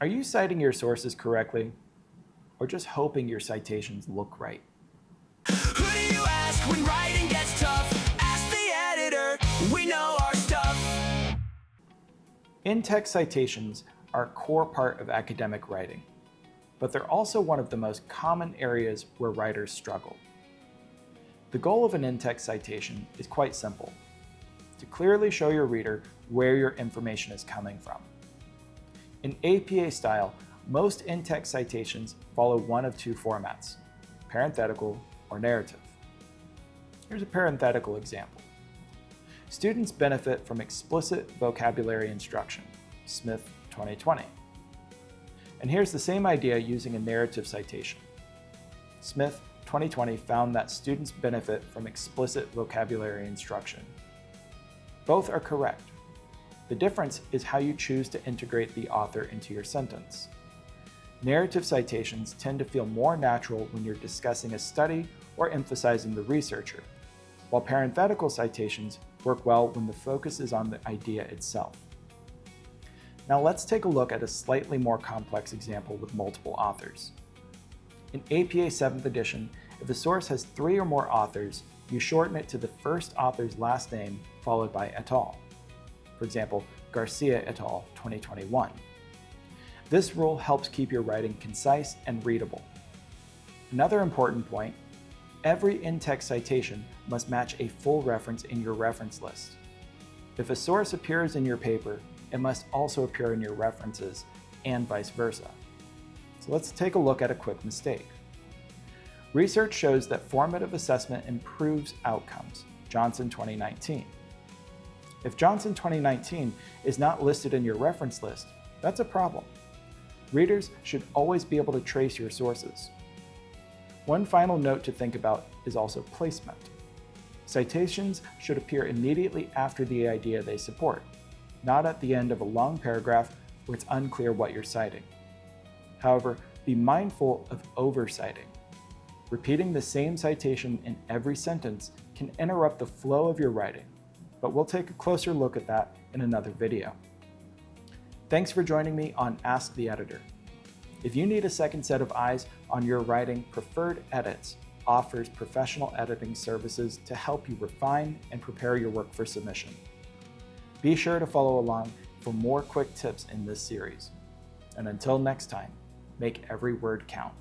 Are you citing your sources correctly, or just hoping your citations look right? Who do you ask when writing gets tough? Ask the editor, we know our stuff. In-text citations are a core part of academic writing, but they're also one of the most common areas where writers struggle. The goal of an in-text citation is quite simple: to clearly show your reader where your information is coming from. In APA style, most in-text citations follow one of two formats: parenthetical or narrative. Here's a parenthetical example. Students benefit from explicit vocabulary instruction, Smith 2020. And here's the same idea using a narrative citation. Smith 2020 found that students benefit from explicit vocabulary instruction. Both are correct. The difference is how you choose to integrate the author into your sentence. Narrative citations tend to feel more natural when you're discussing a study or emphasizing the researcher, while parenthetical citations work well when the focus is on the idea itself. Now let's take a look at a slightly more complex example with multiple authors. In APA 7th edition, if a source has 3 or more authors, you shorten it to the first author's last name followed by et al. For example, Garcia et al. 2021. This rule helps keep your writing concise and readable. Another important point: every in-text citation must match a full reference in your reference list. If a source appears in your paper, it must also appear in your references, and vice versa. So let's take a look at a quick mistake. Research shows that formative assessment improves outcomes, Johnson 2019. If Johnson 2019 is not listed in your reference list, that's a problem. Readers should always be able to trace your sources. One final note to think about is also placement. Citations should appear immediately after the idea they support, not at the end of a long paragraph where it's unclear what you're citing. However, be mindful of oversighting. Repeating the same citation in every sentence can interrupt the flow of your writing, but we'll take a closer look at that in another video. Thanks for joining me on Ask the Editor. If you need a second set of eyes on your writing, Preferred Edits offers professional editing services to help you refine and prepare your work for submission. Be sure to follow along for more quick tips in this series. And until next time, make every word count.